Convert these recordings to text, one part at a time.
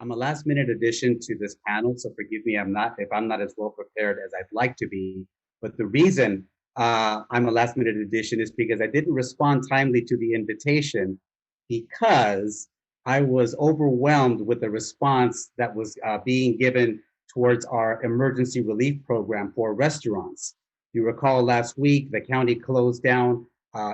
I'm a last minute addition to this panel, so forgive me if I'm not as well prepared as I'd like to be. But the reason I'm a last minute addition is because I didn't respond timely to the invitation because I was overwhelmed with the response that was being given towards our emergency relief program for restaurants. You recall last week, the county closed down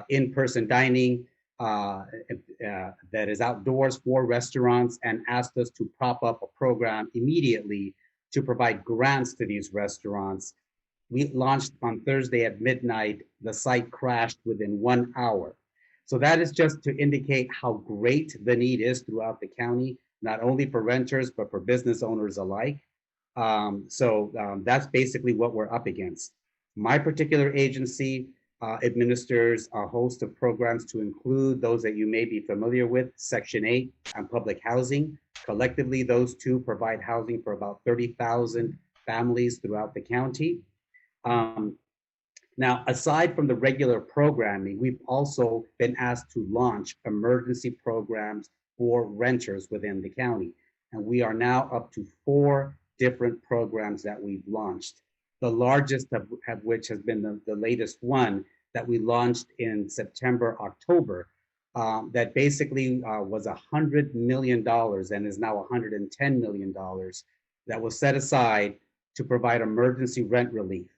in-person dining that is outdoors for restaurants and asked us to prop up a program immediately to provide grants to these restaurants. We launched on Thursday at midnight. The site crashed within 1 hour. So that is just to indicate how great the need is throughout the county, not only for renters, but for business owners alike. That's basically what we're up against. My particular agency administers a host of programs to include those that you may be familiar with, Section 8 and public housing. Collectively, those two provide housing for about 30,000 families throughout the county. Now, aside from the regular programming, we've also been asked to launch emergency programs for renters within the county. And we are now up to 4 different programs that we've launched. The largest of which has been the latest one that we launched in September, October, that basically was $100 million and is now $110 million that was set aside to provide emergency rent relief.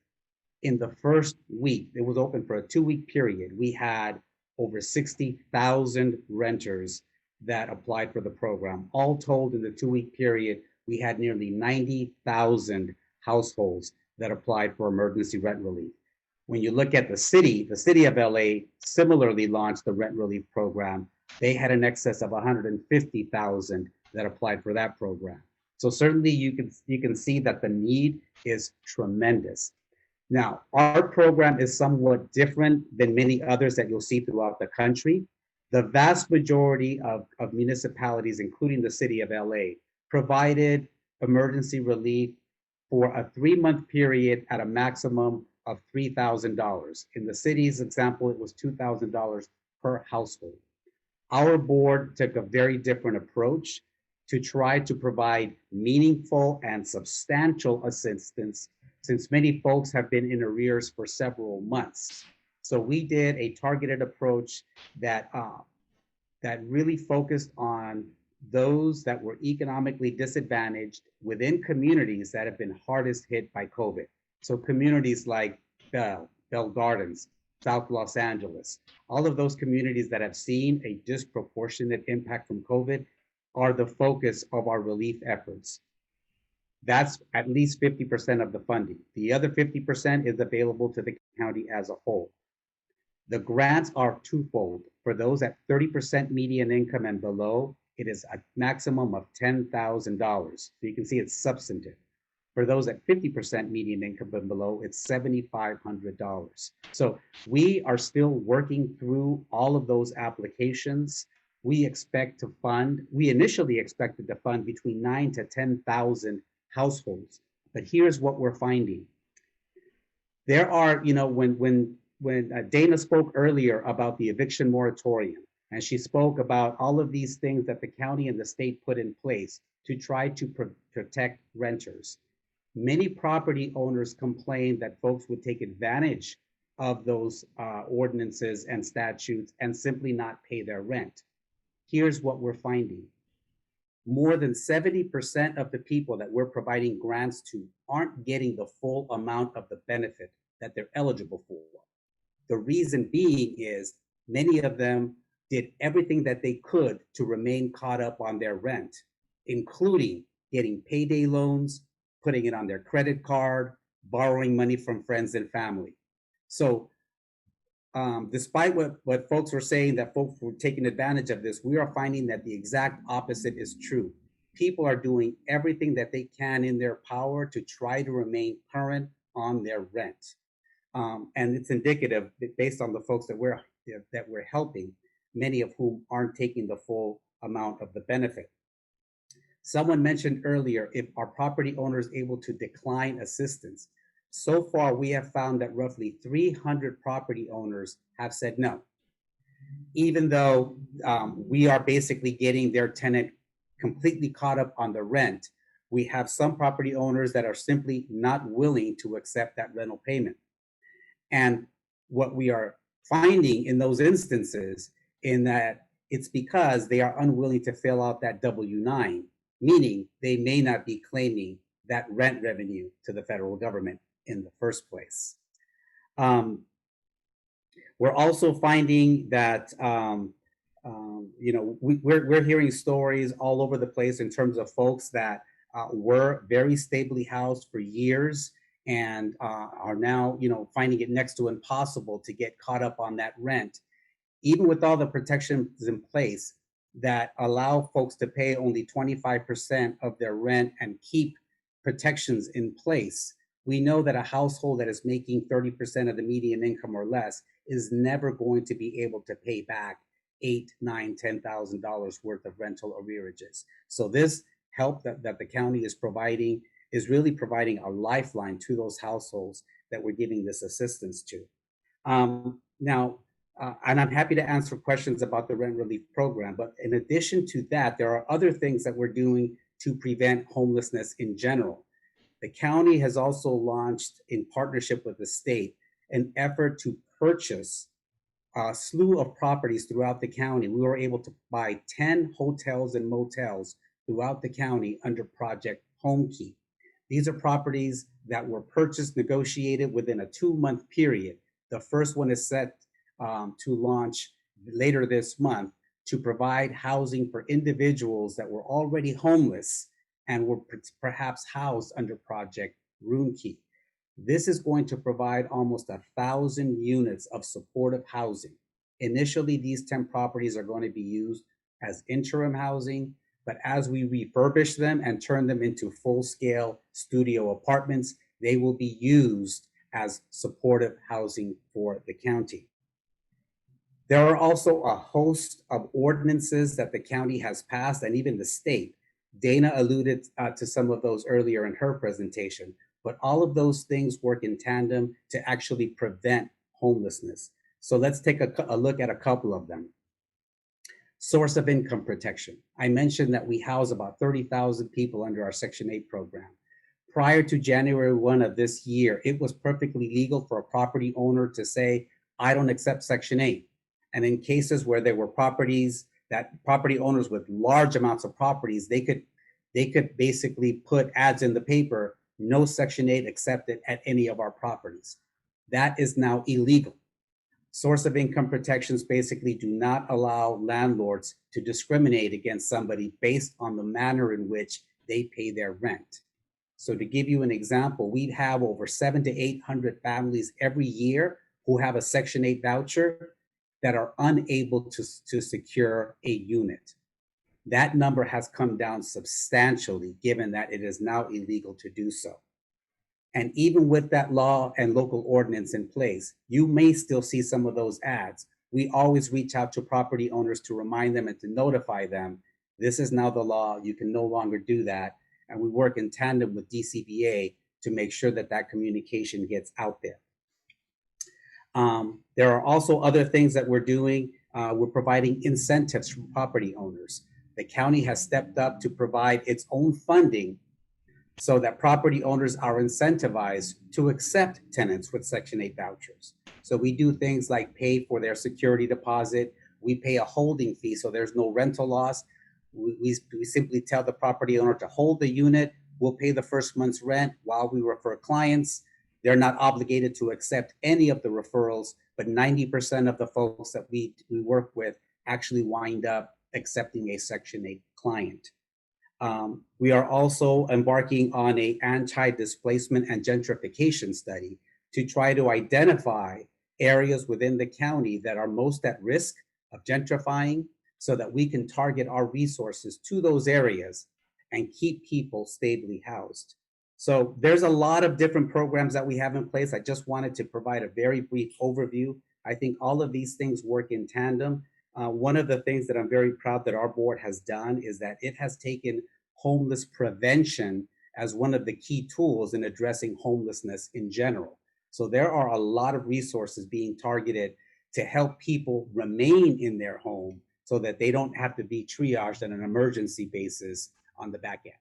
In the first week, it was open for a 2-week period. We had over 60,000 renters that applied for the program. All told, in the 2-week period, we had nearly 90,000 households that applied for emergency rent relief. When you look at the city of LA similarly launched the rent relief program. They had an excess of 150,000 that applied for that program. So certainly you can see that the need is tremendous. Now, our program is somewhat different than many others that you'll see throughout the country. The vast majority of municipalities, including the city of LA, provided emergency relief for a 3-month period at a maximum of $3,000. In the city's example, it was $2,000 per household. Our board took a very different approach to try to provide meaningful and substantial assistance, since many folks have been in arrears for several months. So we did a targeted approach that really focused on those that were economically disadvantaged within communities that have been hardest hit by COVID. So communities like Bell Gardens, South Los Angeles, all of those communities that have seen a disproportionate impact from COVID are the focus of our relief efforts. That's at least 50% of the funding. The other 50% is available to the county as a whole. The grants are twofold. For those at 30% median income and below, it is a maximum of $10,000. So you can see it's substantive. For those at 50% median income and below, it's $7,500. So we are still working through all of those applications. We initially expected to fund between 9,000 to 10,000 households. But here's what we're finding. There are, when Dana spoke earlier about the eviction moratorium, and she spoke about all of these things that the county and the state put in place to try to protect renters. Many property owners complained that folks would take advantage of those ordinances and statutes and simply not pay their rent. Here's what we're finding. More than 70% of the people that we're providing grants to aren't getting the full amount of the benefit that they're eligible for. The reason being is many of them did everything that they could to remain caught up on their rent, including getting payday loans, putting it on their credit card, borrowing money from friends and family. So despite what folks were saying, that folks were taking advantage of this, we are finding that the exact opposite is true. People are doing everything that they can in their power to try to remain current on their rent. And it's indicative based on the folks that we're helping, many of whom aren't taking the full amount of the benefit. Someone mentioned earlier, if our property owners able to decline assistance. So far, we have found that roughly 300 property owners have said no, even though we are basically getting their tenant completely caught up on the rent, we have some property owners that are simply not willing to accept that rental payment. And what we are finding in those instances in that it's because they are unwilling to fill out that W-9, meaning they may not be claiming that rent revenue to the federal government in the first place. We're also finding that we're hearing stories all over the place in terms of folks that were very stably housed for years and are now, finding it next to impossible to get caught up on that rent, even with all the protections in place that allow folks to pay only 25% of their rent and keep protections in place. We know that a household that is making 30% of the median income or less is never going to be able to pay back $8, $9, $10,000 worth of rental arrearages. So this help that the county is providing is really providing a lifeline to those households that we're giving this assistance to. Now, and I'm happy to answer questions about the rent relief program, but in addition to that, there are other things that we're doing to prevent homelessness in general. The county has also launched, in partnership with the state, an effort to purchase a slew of properties throughout the county. We were able to buy 10 hotels and motels throughout the county under Project HomeKey. These are properties that were purchased, negotiated within a 2-month period. The first one is set to launch later this month to provide housing for individuals that were already homeless and were perhaps housed under Project RoomKey. This is going to provide almost 1,000 units of supportive housing. Initially, these 10 properties are going to be used as interim housing, but as we refurbish them and turn them into full-scale studio apartments, they will be used as supportive housing for the county. There are also a host of ordinances that the county has passed, and even the state. Dana alluded to some of those earlier in her presentation, but all of those things work in tandem to actually prevent homelessness. So let's take a look at a couple of them. Source of income protection. I mentioned that we house about 30,000 people under our Section 8 program. Prior to January 1 of this year, it was perfectly legal for a property owner to say, I don't accept Section 8. And in cases where there were property owners with large amounts of properties, they could basically put ads in the paper, no Section 8 accepted at any of our properties. That is now illegal. Source of income protections basically do not allow landlords to discriminate against somebody based on the manner in which they pay their rent. So to give you an example, we have over 700 to 800 families every year who have a Section 8 voucher that are unable to secure a unit. That number has come down substantially, given that it is now illegal to do so. And even with that law and local ordinance in place, you may still see some of those ads. We always reach out to property owners to remind them and to notify them, this is now the law, you can no longer do that. And we work in tandem with DCBA to make sure that that communication gets out there. There are also other things that we're doing. We're providing incentives for property owners. The county has stepped up to provide its own funding so that property owners are incentivized to accept tenants with Section 8 vouchers. So we do things like pay for their security deposit. We pay a holding fee so there's no rental loss. We simply tell the property owner to hold the unit. We'll pay the first month's rent while we refer clients. They're not obligated to accept any of the referrals, but 90% of the folks that we work with actually wind up accepting a Section 8 client. We are also embarking on an anti-displacement and gentrification study to try to identify areas within the county that are most at risk of gentrifying so that we can target our resources to those areas and keep people stably housed. So there's a lot of different programs that we have in place. I just wanted to provide a very brief overview. I think all of these things work in tandem. One of the things that I'm very proud that our board has done is that it has taken homeless prevention as one of the key tools in addressing homelessness in general. So there are a lot of resources being targeted to help people remain in their home so that they don't have to be triaged on an emergency basis on the back end.